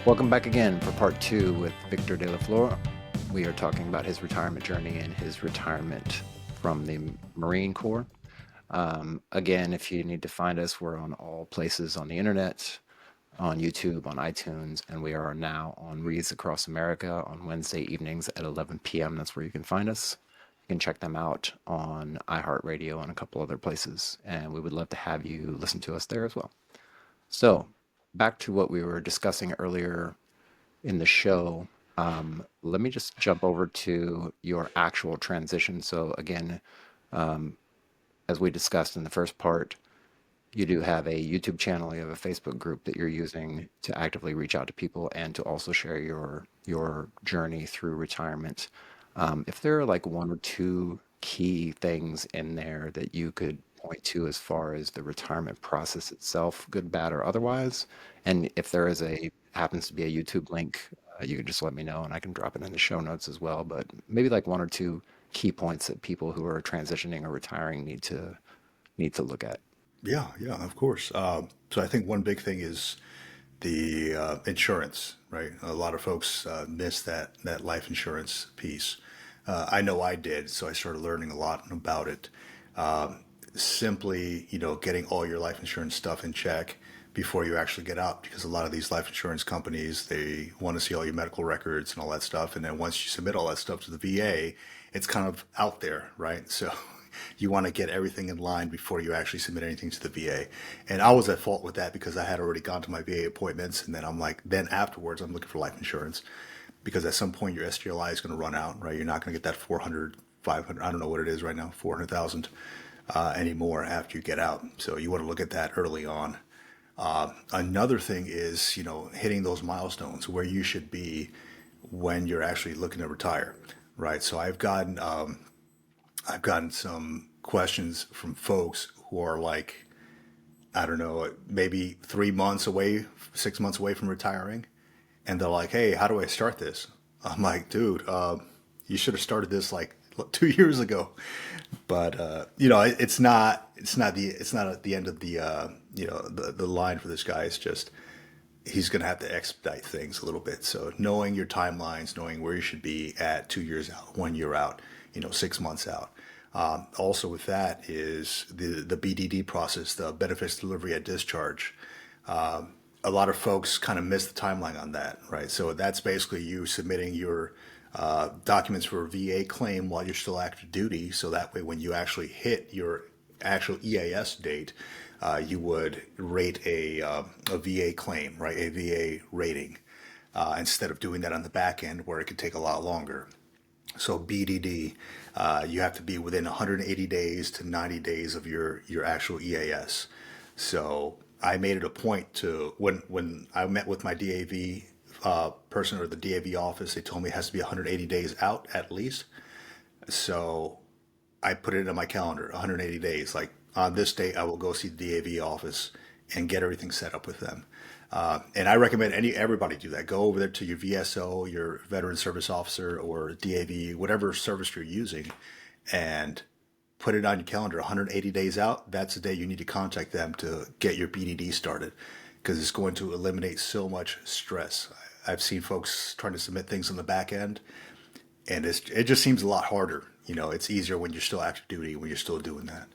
Welcome back again for part two with Victor De La Flor. We are talking about his retirement journey and his retirement from the Marine Corps. Again, if you need to find us, we're on all places on the internet, on YouTube, on iTunes, and we are now on Reads Across America on Wednesday evenings at 11 p.m. That's where you can find us. You can check them out on iHeartRadio and a couple other places, and we would love to have you listen to us there as well. So, back to what we were discussing earlier in the show. Let me just jump over to your actual transition. So, again, as we discussed in the first part, you do have a YouTube channel, you have a Facebook group that you're using to actively reach out to people and to also share your journey through retirement. If there are like one or two key things in there that you could point to as far as the retirement process itself, good, bad, or otherwise, and if there is a happens to be a YouTube link, you can just let me know and I can drop it in the show notes as well. But maybe like one or two key points that people who are transitioning or retiring need to look at. Yeah, yeah, of course. So I think one big thing is the insurance, right? A lot of folks miss that life insurance piece. I know I did, so I started learning a lot about it. Simply, getting all your life insurance stuff in check before you actually get out, because a lot of these life insurance companies, they want to see all your medical records and all that stuff, and then once you submit all that stuff to the VA, it's kind of out there, right? So you want to get everything in line before you actually submit anything to the VA. And I was at fault with that because I had already gone to my VA appointments, and then then afterwards I'm looking for life insurance because at some point your SGLI is going to run out, right? You're not going to get that 400, 500, I don't know what it is right now, 400,000 anymore after you get out. So you want to look at that early on. Another thing is, hitting those milestones where you should be when you're actually looking to retire, right? So I've gotten some questions from folks who are like, I don't know, maybe 3 months away, 6 months away from retiring, and they're like, "Hey, how do I start this?" I'm like, "Dude, you should have started this like 2 years ago." But it's not at the end of the line for this guy. It's just he's going to have to expedite things a little bit. So knowing your timelines, knowing where you should be at 2 years out, 1 year out, 6 months out. Also with that is the BDD process, the benefits delivery at discharge. A lot of folks kind of miss the timeline on that, right? So that's basically you submitting your documents for a VA claim while you're still active duty. So that way, when you actually hit your actual EAS date, you would rate a VA claim, right? A VA rating, instead of doing that on the back end where it could take a lot longer. So BDD, you have to be within 180 days to 90 days of your actual EAS. So I made it a point to when I met with my DAV person or the DAV office, they told me it has to be 180 days out at least. So I put it in my calendar, 180 days. Like on this date, I will go see the DAV office and get everything set up with them. And I recommend everybody do that. Go over there to your VSO, your Veteran Service Officer, or DAV, whatever service you're using, and put it on your calendar. 180 days out, that's the day you need to contact them to get your BDD started, because it's going to eliminate so much stress. I've seen folks trying to submit things on the back end, and it just seems a lot harder. It's easier when you're still active duty, when you're still doing that.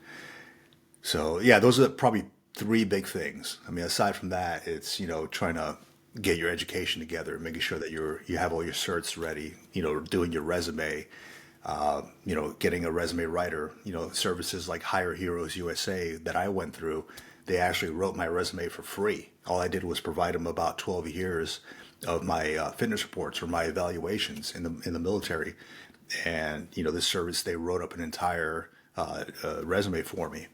So yeah, those are probably three big things. I mean, aside from that, it's trying to get your education together, making sure that you have all your certs ready. Doing your resume, getting a resume writer. Services like Hire Heroes USA that I went through, they actually wrote my resume for free. All I did was provide them about 12 years of my fitness reports or my evaluations in the military, and this service they wrote up an entire resume for me.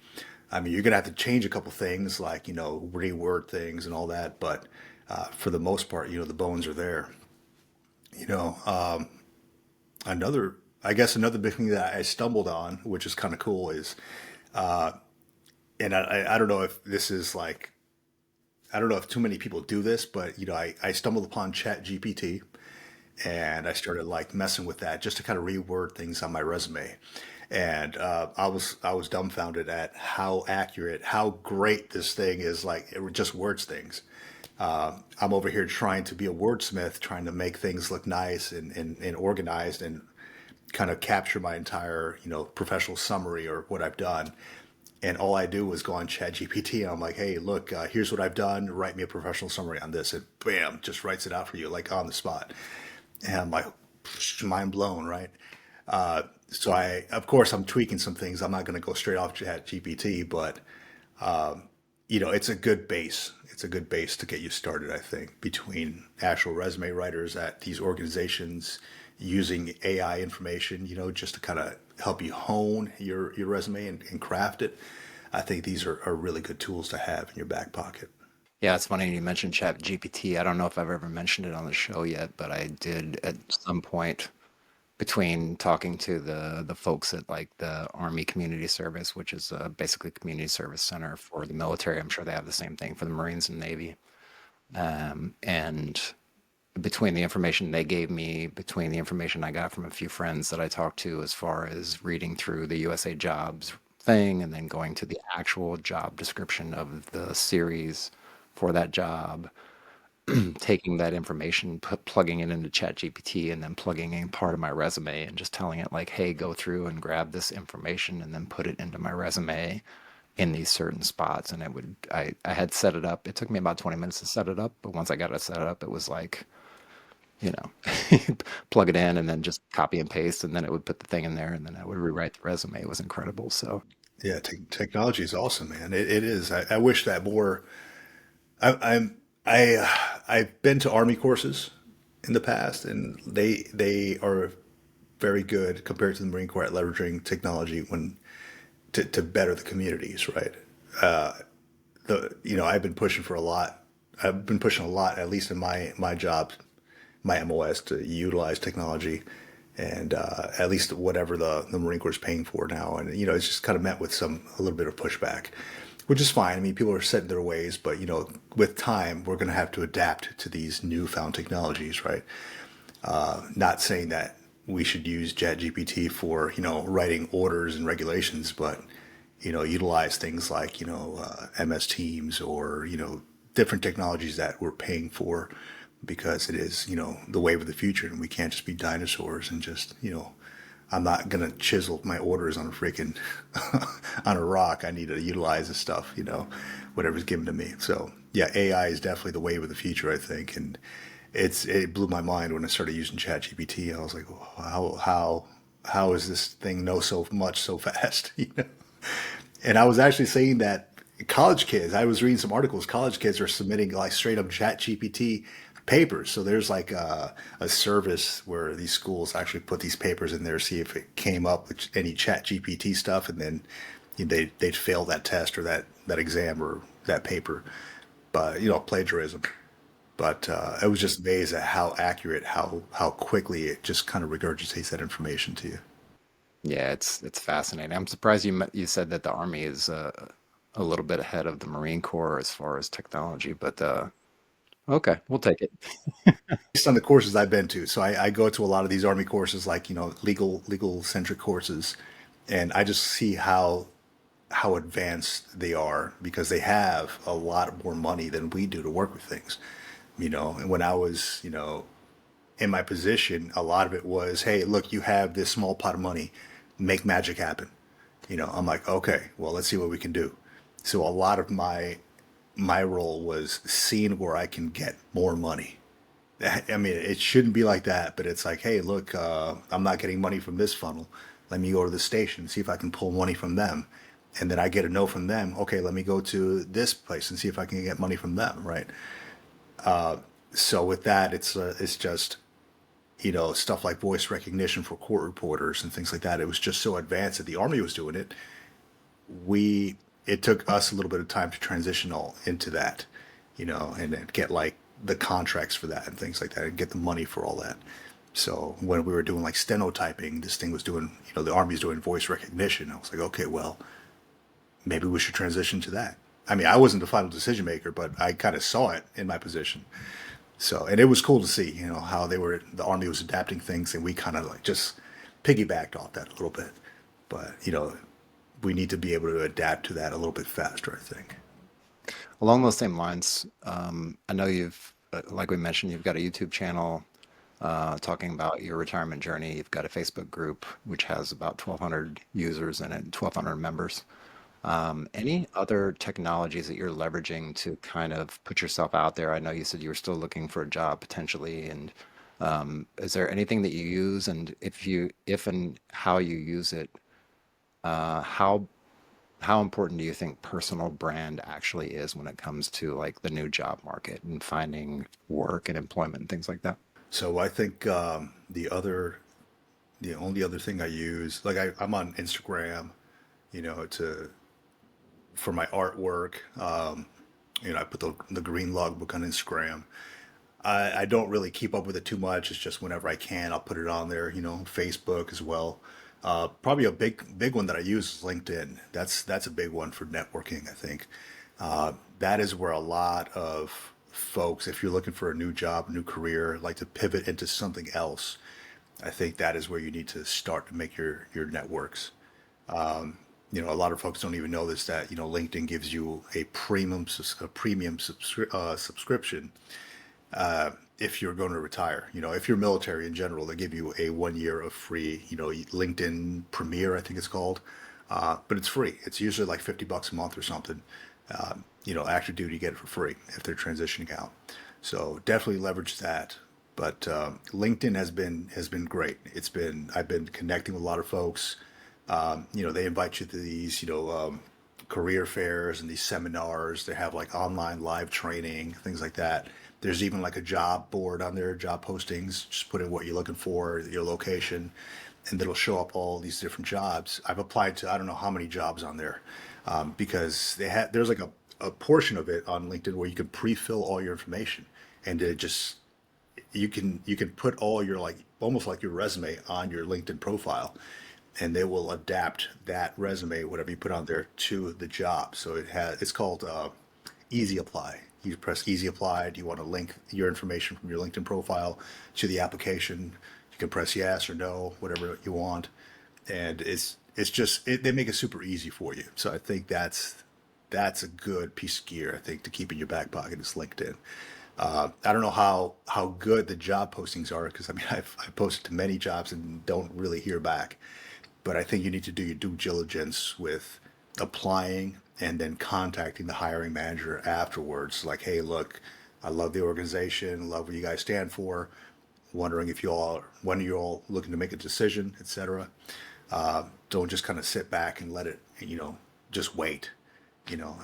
I mean, you're gonna have to change a couple things, like reword things and all that, but for the most part, the bones are there. You know, um, another, I guess, another big thing that I stumbled on, which is kind of cool, is, and I don't know if this is like, I don't know if too many people do this, but I stumbled upon ChatGPT and I started like messing with that just to kind of reword things on my resume. And I was dumbfounded at how accurate, how great this thing is. Like it just words things. I'm over here trying to be a wordsmith, trying to make things look nice and organized and kind of capture my entire, professional summary or what I've done. And all I do is go on ChatGPT and I'm like, hey, look, here's what I've done. Write me a professional summary on this. And bam, just writes it out for you, like on the spot. And I'm like, mind blown, right? So of course, I'm tweaking some things. I'm not going to go straight off ChatGPT, but it's a good base. It's a good base to get you started, I think, between actual resume writers at these organizations using AI information, just to kind of help you hone your resume and craft it. I think these are really good tools to have in your back pocket. Yeah, it's funny you mentioned ChatGPT. I don't know if I've ever mentioned it on the show yet, but I did at some point between talking to the folks at like the Army Community Service, which is basically a community service center for the military. I'm sure they have the same thing for the Marines and Navy. And between the information they gave me, between the information I got from a few friends that I talked to, as far as reading through the USA Jobs thing and then going to the actual job description of the series for that job, taking that information, plugging it into ChatGPT, and then plugging in part of my resume and just telling it like, "Hey, go through and grab this information and then put it into my resume in these certain spots." And I had set it up. It took me about 20 minutes to set it up, but once I got it set up, it was like, you know, plug it in and then just copy and paste, and then it would put the thing in there, and then I would rewrite the resume. It was incredible. So Yeah, technology is awesome, man. It is. I wish that more. I've been to Army courses in the past, and they are very good compared to the Marine Corps at leveraging technology when to better the communities, right? I've been pushing for a lot. I've been pushing a lot, at least in my job, my MOS, to utilize technology and at least whatever the Marine Corps is paying for now. And, it's just kind of met with a little bit of pushback, which is fine. I mean, people are set in their ways, but, with time, we're going to have to adapt to these newfound technologies, right? Not saying that we should use ChatGPT for, writing orders and regulations, but, utilize things like, MS Teams or, different technologies that we're paying for because it is, the wave of the future and we can't just be dinosaurs and just, I'm not gonna chisel my orders on a freaking on a rock. I need to utilize this stuff, whatever's given to me. So yeah, AI is definitely the wave of the future, I think, and it blew my mind when I started using ChatGPT. I was like, how is this thing know so much so fast? And I was actually saying that college kids, I was reading some articles, college kids are submitting like straight up ChatGPT papers. So there's like a service where these schools actually put these papers in there, see if it came up with any ChatGPT stuff, and then they'd fail that test or that exam or that paper. But, plagiarism. But I was just amazed at how accurate, how quickly it just kind of regurgitates that information to you. yeah, it's fascinating. I'm surprised you said that the Army is a little bit ahead of the Marine Corps as far as technology, but okay, we'll take it. Based on the courses I've been to, so I go to a lot of these Army courses, like legal centric courses, and I just see how advanced they are because they have a lot more money than we do to work with things. And when I was, in my position, a lot of it was, hey, look, you have this small pot of money, make magic happen. I'm like, okay, well, let's see what we can do. So a lot of my role was seeing where I can get more money. I mean, it shouldn't be like that, but it's like, hey, look, I'm not getting money from this funnel. Let me go to the station, see if I can pull money from them. And then I get a no from them. Okay, let me go to this place and see if I can get money from them, right? So with that, it's just stuff like voice recognition for court reporters and things like that. It was just so advanced that the Army was doing it. We It took us a little bit of time to transition all into that, and then get like the contracts for that and things like that, and get the money for all that. So when we were doing like stenotyping, this thing was doing, the Army's doing voice recognition. I was like, okay, well, maybe we should transition to that. I mean, I wasn't the final decision maker, but I kind of saw it in my position. So, and it was cool to see, how the Army was adapting things, and we kind of like just piggybacked off that a little bit. But, we need to be able to adapt to that a little bit faster, I think. Along those same lines, I know like we mentioned, you've got a YouTube channel talking about your retirement journey. You've got a Facebook group which has about 1,200 users in it, 1,200 members. Any other technologies that you're leveraging to kind of put yourself out there? I know you said you were still looking for a job potentially, and is there anything that you use? And if and how you use it, uh, how how important do you think personal brand actually is when it comes to like the new job market and finding work and employment and things like that? So I think the only other thing I use, like I'm on Instagram, to for my artwork. I put the green logbook on Instagram. I don't really keep up with it too much. It's just whenever I can, I'll put it on there. Facebook as well. Probably a big one that I use is LinkedIn. That's a big one for networking, I think. That is where a lot of folks, if you're looking for a new job, new career, like to pivot into something else, I think that is where you need to start to make your networks. A lot of folks don't even know this, that LinkedIn gives you a premium subscription if you're going to retire. If you're military in general, they give you a 1 year of free, LinkedIn Premier, I think it's called. But it's free. It's usually like $50 a month or something. Active duty, get it for free if they're transitioning out. So definitely leverage that. But LinkedIn has been great. I've been connecting with a lot of folks. They invite you to these, career fairs and these seminars. They have like online live training, things like that. There's even like a job board on there, job postings. Just put in what you're looking for, your location, and it'll show up all these different jobs. I've applied to I don't know how many jobs on there, because there's like a portion of it on LinkedIn where you can pre-fill all your information, and it just you can put all your, like, almost like your resume on your LinkedIn profile, and they will adapt that resume, whatever you put on there, to the job. So it's called Easy Apply. You press Easy Apply. Do you want to link your information from your LinkedIn profile to the application? You can press yes or no, whatever you want, and they make it super easy for you. So I think that's a good piece of gear, I think, to keep in your back pocket is LinkedIn. I don't know how good the job postings are, because I mean I've posted to many jobs and don't really hear back, but I think you need to do your due diligence with applying and then contacting the hiring manager afterwards. Like, hey, look, I love the organization, love what you guys stand for. Wondering if when you're all looking to make a decision, etc. Don't just kind of sit back and let it, just wait.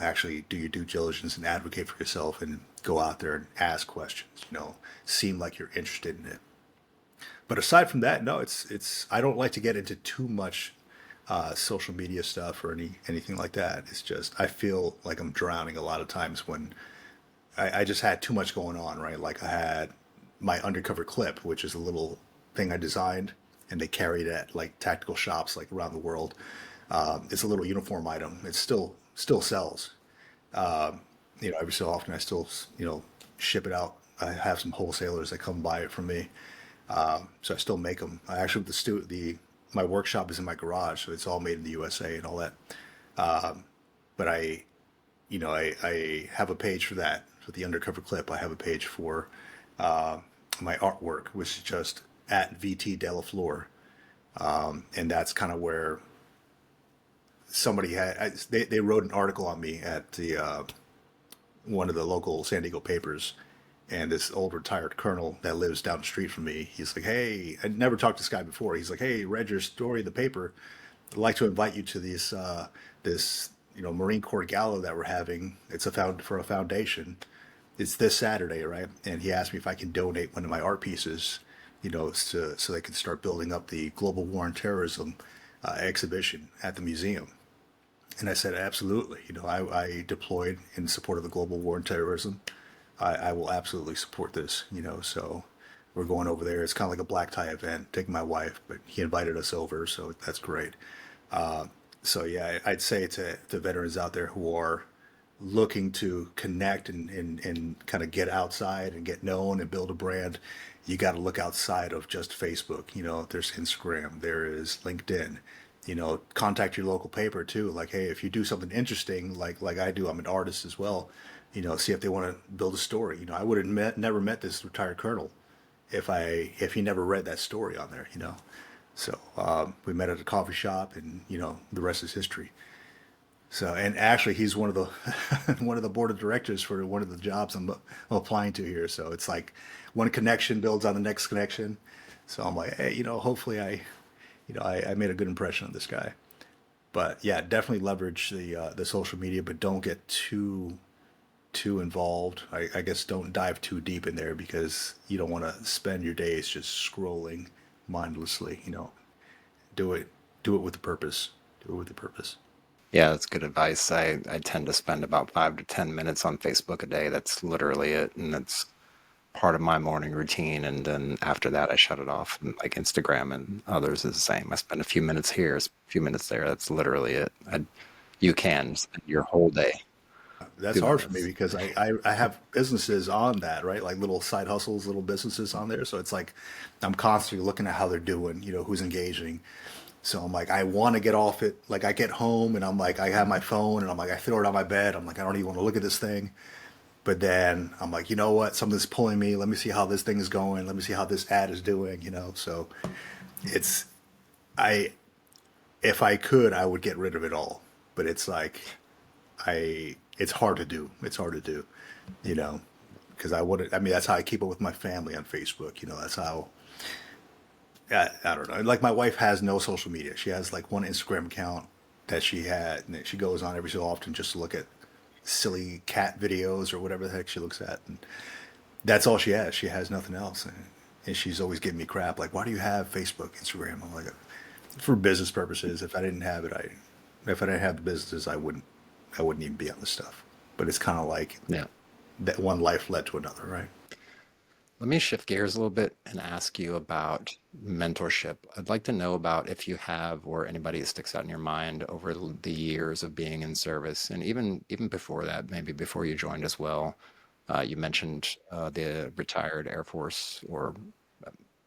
Actually do your due diligence and advocate for yourself and go out there and ask questions. Seem like you're interested in it. But aside from that, no, it's. I don't like to get into too much social media stuff or anything like that. It's just I feel like I'm drowning a lot of times when I just had too much going on, right? Like I had my undercover clip, which is a little thing I designed, and they carry it at like tactical shops like around the world. It's a little uniform item. It still sells. Every so often I still ship it out. I have some wholesalers that come buy it from me, so I still make them. I actually the my workshop is in my garage, so it's all made in the USA and all that. But I have a page for that. For the undercover clip, I have a page for uh, my artwork, which is just at VT Delafleur, and that's kind of where they wrote an article on me at the one of the local San Diego papers, and this old retired colonel that lives down the street from me, he's like, hey, I never talked to this guy before. He's like, hey, read your story in the paper. I'd like to invite you to this Marine Corps gala that we're having. It's for a foundation. It's this Saturday, right? And he asked me if I can donate one of my art pieces, so they can start building up the Global War on Terrorism exhibition at the museum. And I said, absolutely. I deployed in support of the global war on terrorism. I will absolutely support this. So we're going over there. It's kind of like a black tie event. Taking my wife, but he invited us over, so that's great. So yeah, I'd say to veterans out there who are looking to connect and kind of get outside and get known and build a brand, you got to look outside of just Facebook. There's Instagram, there is LinkedIn. Contact your local paper too. Like, hey, if you do something interesting, like I do, I'm an artist as well. See if they want to build a story. I would have never met this retired colonel if he never read that story on there. So we met at a coffee shop, and the rest is history. So, and actually, he's one of the one of the board of directors for one of the jobs I'm applying to here. So it's like one connection builds on the next connection. So I'm like, hey, hopefully I made a good impression on this guy. But yeah, definitely leverage the social media, but don't get too involved. I guess don't dive too deep in there because you don't want to spend your days just scrolling mindlessly. Do it do it with a purpose. Do it with a purpose. Yeah, that's good advice. I tend to spend about 5 to 10 minutes on Facebook a day. That's literally it, and that's part of my morning routine. And then after that, I shut it off. And like Instagram and others is the same. I spend a few minutes here, a few minutes there. That's literally it. You can spend your whole day That's doing hard for me this. because I have businesses on that, right? Like little side hustles, little businesses on there. So it's like I'm constantly looking at how they're doing, who's engaging. So I'm like, I want to get off it. Like I get home and I'm like, I have my phone and I'm like, I throw it on my bed. I'm like, I don't even want to look at this thing. But then I'm like, you know what? Something's pulling me. Let me see how this thing is going. Let me see how this ad is doing. So it's, I, if I could, I would get rid of it all. But it's like, it's hard to do. It's hard to do, you know, because I mean, that's how I keep up with my family on Facebook. That's how, I don't know. Like my wife has no social media. She has like one Instagram account that she had, and she goes on every so often just to look at silly cat videos or whatever the heck she looks at. And that's all she has. She has nothing else. And she's always giving me crap. Like, why do you have Facebook, Instagram? I'm like, for business purposes. If I didn't have it, if I didn't have the businesses, I wouldn't even be on this stuff. But it's kind of like Yeah. that one life led to another, right? Let me shift gears a little bit and ask you about mentorship. I'd like to know about if you have or anybody that sticks out in your mind over the years of being in service, and even before that, maybe before you joined as well. You mentioned the retired Air Force or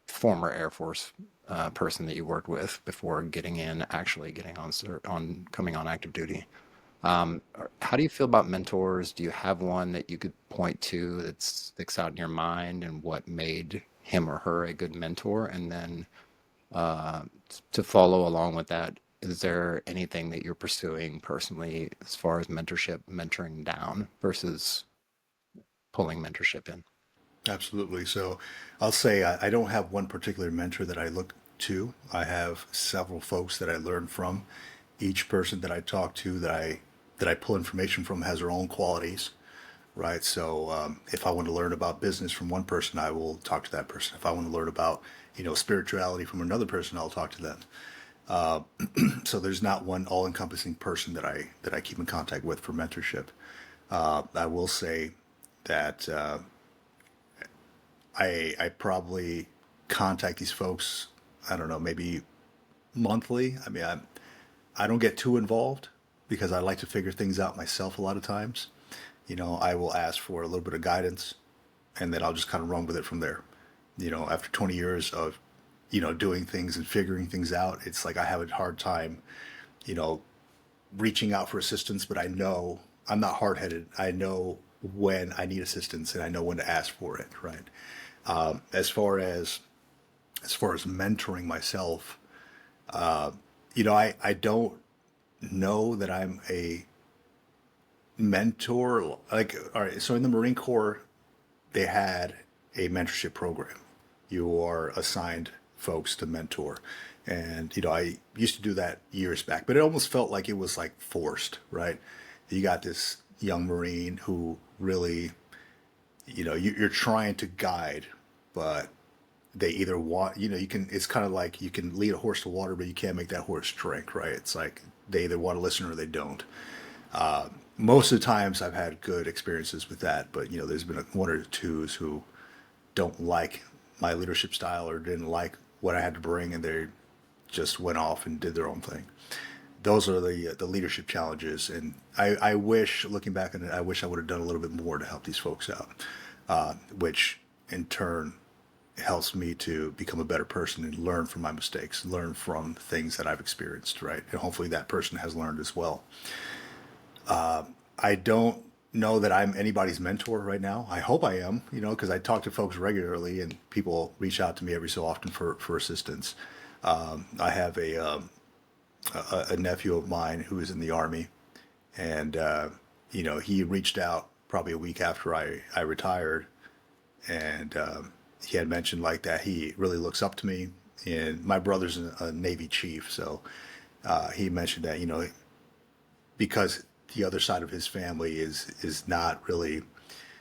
former Air Force person that you worked with before getting in, actually getting on coming on active duty. How do you feel about mentors? Do you have one that you could point to that sticks out in your mind and what made him or her a good mentor? And then uh, to follow along with that, is there anything that you're pursuing personally as far as mentorship, mentoring down versus pulling mentorship in? Absolutely. So I'll say I don't have one particular mentor that I look to. I have several folks that I learn from. Each person that I talk to that I pull information from has their own qualities, right? So if I want to learn about business from one person, I will talk to that person. If I want to learn about spirituality from another person, I'll talk to them. So there's not one all-encompassing person that I keep in contact with for mentorship. I will say that I probably contact these folks. I don't know, maybe monthly. I mean, I don't get too involved because I like to figure things out myself a lot of times. I will ask for a little bit of guidance and then I'll just kind of run with it from there. After 20 years of, doing things and figuring things out, it's like I have a hard time, you know, reaching out for assistance, but I know I'm not hard headed. I know when I need assistance and I know when to ask for it, right? Um, as far as as far as mentoring myself, I don't know that I'm a mentor. Like, all right, so in the Marine Corps, they had a mentorship program. You are assigned folks to mentor. And, I used to do that years back, but it almost felt like it was like forced, right? You got this young Marine who really, you're trying to guide, but they either want, it's kind of like you can lead a horse to water, but you can't make that horse drink, right? It's like they either want to listen or they don't. Most of the times I've had good experiences with that, but there's been one or twos who don't like my leadership style or didn't like what I had to bring, and they just went off and did their own thing. Those are the leadership challenges, and I wish, looking back on it, I wish I would have done a little bit more to help these folks out, which in turn helps me to become a better person and learn from my mistakes, learn from things that I've experienced, right? And hopefully that person has learned as well. I don't. know that I'm anybody's mentor right now. I hope I am, because I talk to folks regularly and people reach out to me every so often for assistance. I have a nephew of mine who is in the Army, and he reached out probably a week after I retired, and he had mentioned like that he really looks up to me. And my brother's a Navy chief, so he mentioned that because the other side of his family is not really,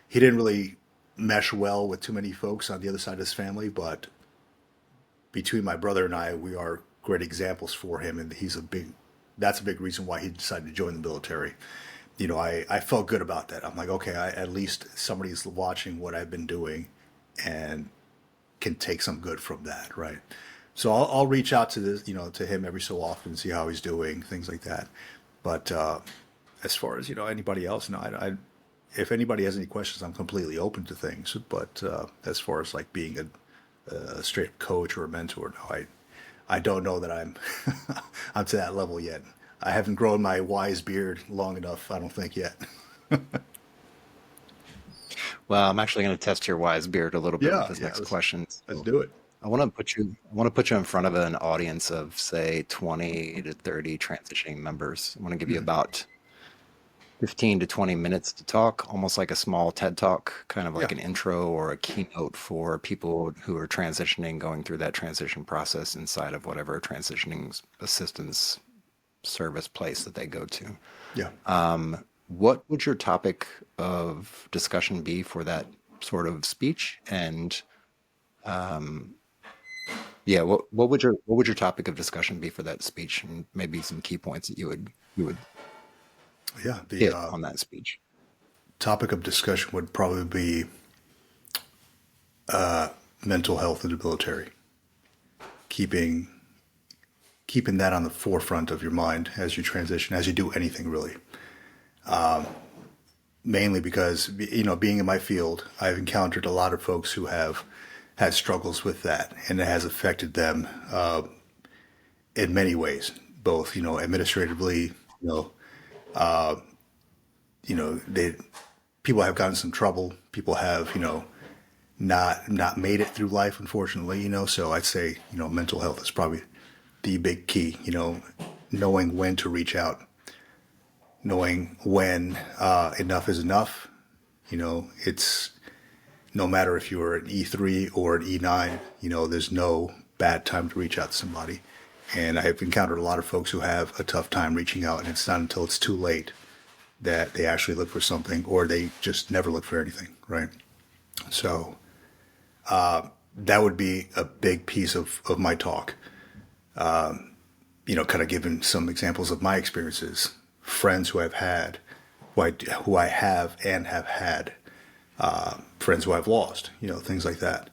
he didn't really mesh well with too many folks on the other side of his family, but between my brother and I, we are great examples for him, and that's a big reason why he decided to join the military. I felt good about that. I'm like, okay, at least somebody's watching what I've been doing and can take some good from that, right? So I'll reach out to to him every so often, see how he's doing, things like that. But as far as anybody else, no, if anybody has any questions, I'm completely open to things. But as far as like being a straight coach or a mentor, no, I don't know that I'm I'm to that level yet. I haven't grown my wise beard long enough, I don't think yet. Well, I'm actually going to test your wise beard a little bit with Yeah, this yeah. next question. Let's So do it. I want to put you in front of an audience of say 20 to 30 transitioning members. I want to give you Hmm. about 15 to 20 minutes to talk, almost like a small TED talk, kind of Yeah, like an intro or a keynote for people who are transitioning, going through that transition process inside of whatever transitioning assistance service place that they go to. yeah, What would your topic of discussion be for that sort of speech? And yeah, what would your topic of discussion be for that speech? And maybe some key points that you would yeah. The hit on that speech. topic of discussion would probably be mental health in the military. Keeping keeping that on the forefront of your mind as you transition, as you do anything really. Mainly because being in my field, I've encountered a lot of folks who have had struggles with that, and it has affected them in many ways, both administratively. They people have gotten some trouble. People have not made it through life, unfortunately. So I'd say mental health is probably the big key. Knowing when to reach out, knowing when enough is enough. It's no matter if you're an E3 or an E9, there's no bad time to reach out to somebody. And I have encountered a lot of folks who have a tough time reaching out, and it's not until it's too late that they actually look for something, or they just never look for anything, right? So that would be a big piece of my talk. Kind of giving some examples of my experiences, friends who I've had, who I have and have had, friends who I've lost, things like that.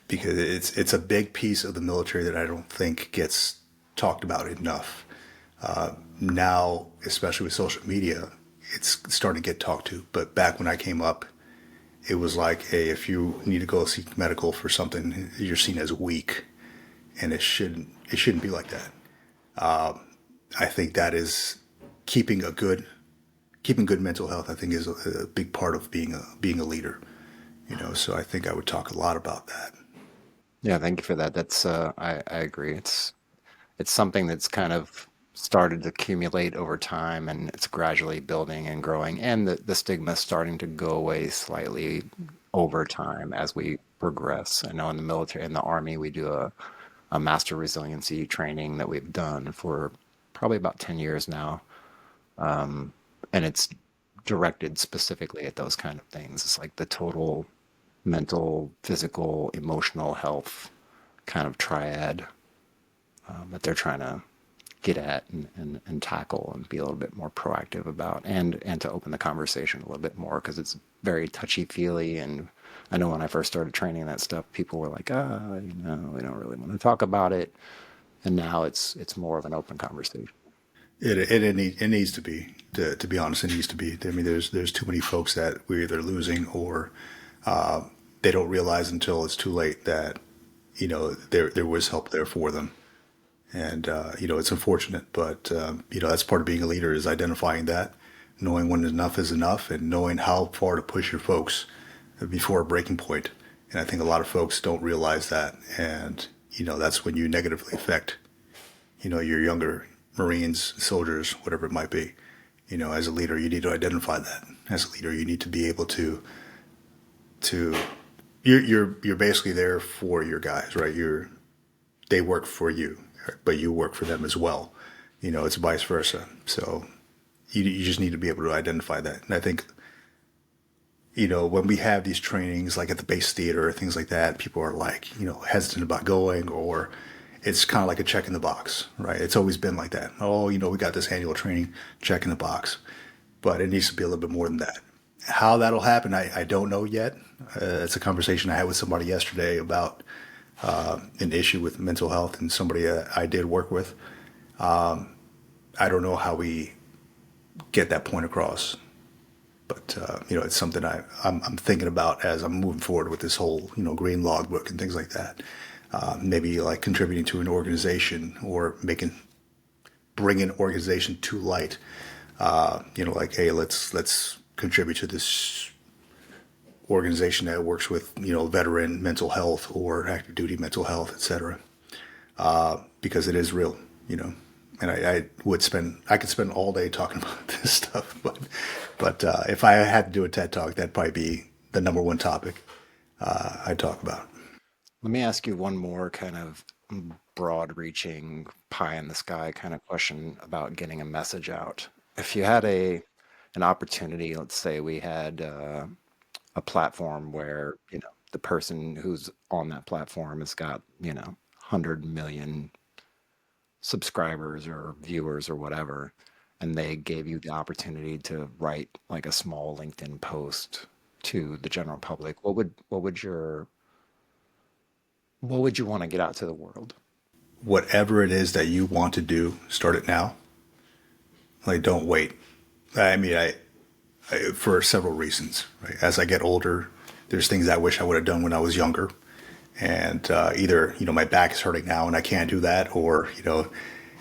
Because it's a big piece of the military that I don't think gets talked about enough. Now, especially with social media, it's starting to get talked to. But back when I came up, it was like, hey, if you need to go seek medical for something, you're seen as weak, and it shouldn't be like that. I think that is keeping a good keeping good mental health. I think is a big part of being a leader. So I think I would talk a lot about that. Yeah, thank you for that. That's I agree. It's something that's kind of started to accumulate over time and it's gradually building and growing and the stigma is starting to go away slightly over time as we progress. I know in the military, in the Army, we do a master resiliency training that we've done for probably about 10 years now. And it's directed specifically at those kind of things. It's like the total mental, physical, emotional health kind of triad that they're trying to get at and tackle and be a little bit more proactive about and to open the conversation a little bit more because it's very touchy feely. And I know when I first started training that stuff, people were like, we don't really want to talk about it. And now it's more of an open conversation. It needs to be to be honest. It needs to be. I mean, there's too many folks that we're either losing or they don't realize until it's too late that there was help there for them. And it's unfortunate, but that's part of being a leader is identifying that, knowing when enough is enough, and knowing how far to push your folks before a breaking point. And I think a lot of folks don't realize that, and that's when you negatively affect your younger Marines, soldiers, whatever it might be. As a leader, you need to identify that. As a leader, you need to be able to you're basically there for your guys, right? They work for you, but you work for them as well. It's vice versa. So you just need to be able to identify that. And I think when we have these trainings, like at the base theater or things like that, people are like, hesitant about going, or it's kind of like a check in the box, right? It's always been like that. Oh, we got this annual training, check in the box. But it needs to be a little bit more than that. How that'll happen, I don't know yet. It's a conversation I had with somebody yesterday about an issue with mental health, and somebody I did work with. I don't know how we get that point across, but it's something I'm thinking about as I'm moving forward with this whole green logbook and things like that. Maybe like contributing to an organization, or bring an organization to light. Like, hey, let's contribute to this organization that works with veteran mental health or active duty mental health, etc. Because it is real, and I could spend all day talking about this stuff, but if I had to do a TED talk, that'd probably be the number one topic I'd talk about. Let me ask you one more kind of broad reaching, pie in the sky kind of question about getting a message out. If you had an opportunity, let's say we had a platform where, the person who's on that platform has got, 100 million subscribers or viewers or whatever, and they gave you the opportunity to write like a small LinkedIn post to the general public, what would you want to get out to the world? Whatever it is that you want to do, start it now. Like, don't wait. I mean, for several reasons. Right? As I get older, there's things I wish I would have done when I was younger, and either my back is hurting now and I can't do that, or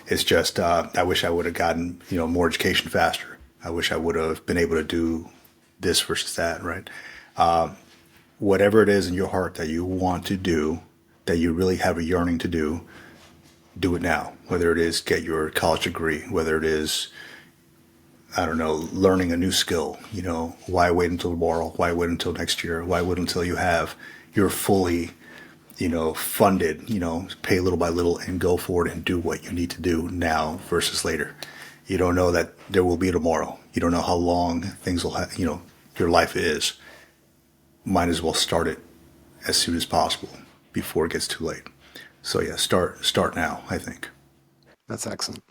it's just I wish I would have gotten more education faster. I wish I would have been able to do this versus that. Right? Whatever it is in your heart that you want to do, that you really have a yearning to do it now. Whether it is get your college degree, whether it is, I don't know, learning a new skill. Why wait until tomorrow? Why wait until next year? Why wait until you're fully, funded, pay little by little and go forward and do what you need to do now versus later. You don't know that there will be tomorrow. You don't know how long things will have, your life is. Might as well start it as soon as possible before it gets too late. So yeah, start now, I think. That's excellent.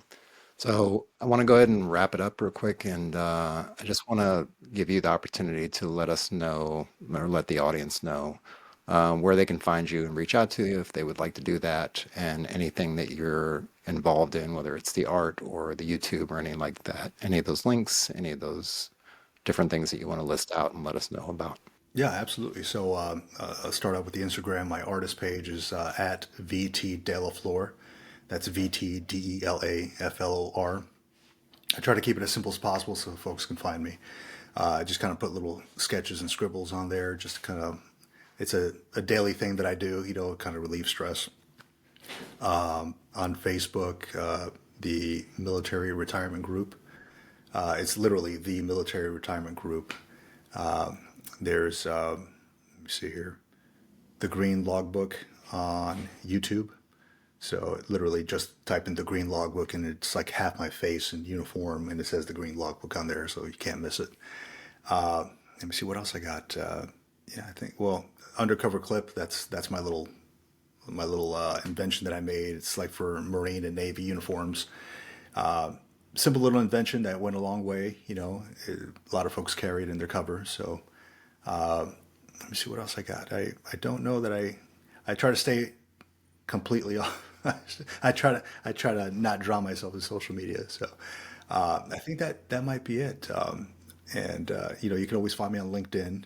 So I want to go ahead and wrap it up real quick, and I just want to give you the opportunity to let us know, or let the audience know, where they can find you and reach out to you if they would like to do that, and anything that you're involved in, whether it's the art or the YouTube or anything like that. Any of those links, any of those different things that you want to list out and let us know about. Yeah, absolutely. So I'll start out with the Instagram. My artist page is at VT Delaflor. That's VTDELAFLOR. I try to keep it as simple as possible so folks can find me. I just kind of put little sketches and scribbles on there, just to kind of, it's a daily thing that I do, kind of relieve stress. On Facebook, the Military Retirement Group. It's literally the Military Retirement Group. There's, let me see here, the Green Logbook on YouTube. So literally just type in the Green Logbook, and it's like half my face in uniform, and it says the Green Logbook on there, so you can't miss it. Let me see what else I got. Yeah, I think, well, undercover clip. That's my little invention that I made. It's like for Marine and Navy uniforms. Simple little invention that went a long way. A lot of folks carry it in their cover. So let me see what else I got. I don't know that I try to stay completely off. I try to not drown myself in social media. So I think that might be it. And you can always find me on LinkedIn,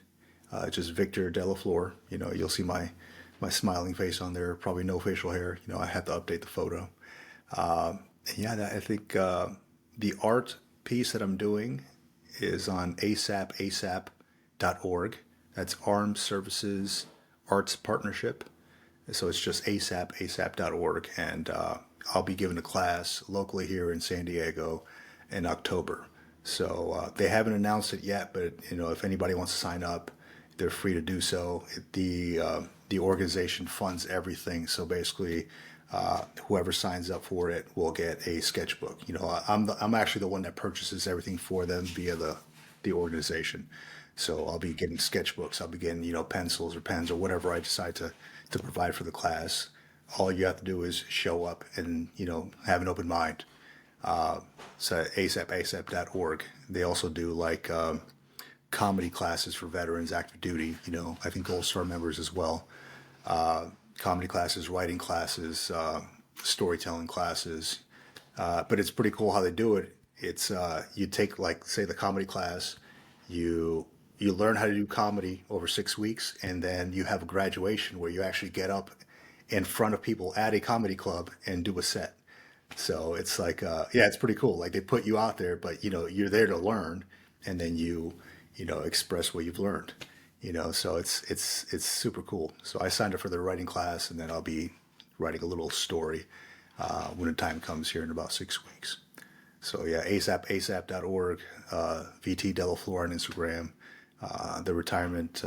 just Victor Delaflor. You'll see my smiling face on there. Probably no facial hair. I had to update the photo. And yeah, I think the art piece that I'm doing is on asap.org. That's Armed Services Arts Partnership. So it's just asap.org. And I'll be giving a class locally here in San Diego in October. So they haven't announced it yet, but if anybody wants to sign up, they're free to do so. The organization funds everything, so basically, whoever signs up for it will get a sketchbook. I'm actually the one that purchases everything for them via the organization. So I'll be getting sketchbooks. I'll be getting pencils or pens or whatever I decide to provide for the class. All you have to do is show up and have an open mind. So asap.org. They also do like comedy classes for veterans, active duty. I think Gold Star members as well. Comedy classes, writing classes, storytelling classes. But it's pretty cool how they do it. It's you take, like, say, the comedy class, you you learn how to do comedy over 6 weeks, and then you have a graduation where you actually get up in front of people at a comedy club and do a set. So it's like, yeah, it's pretty cool. Like, they put you out there, but you're there to learn, and then you express what you've learned. So it's super cool. So I signed up for the writing class, and then I'll be writing a little story when the time comes here in about 6 weeks. So yeah, asap.org, VT Delaflor on Instagram, the retirement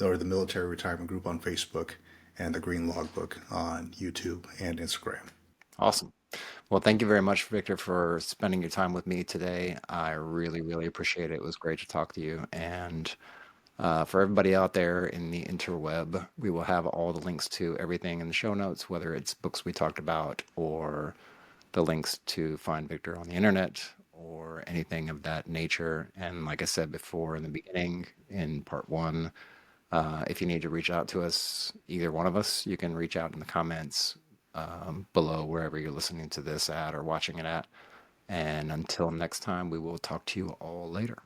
or the military retirement group on Facebook, and the Green Logbook on YouTube and Instagram. Awesome. Well, thank you very much, Victor, for spending your time with me today. I really, really appreciate it. It was great to talk to you. And for everybody out there in the interweb, we will have all the links to everything in the show notes, whether it's books we talked about or the links to find Victor on the internet or anything of that nature. And like I said before in the beginning, in part one, if you need to reach out to us, either one of us, you can reach out in the comments below wherever you're listening to this at or watching it at. And until next time, we will talk to you all later.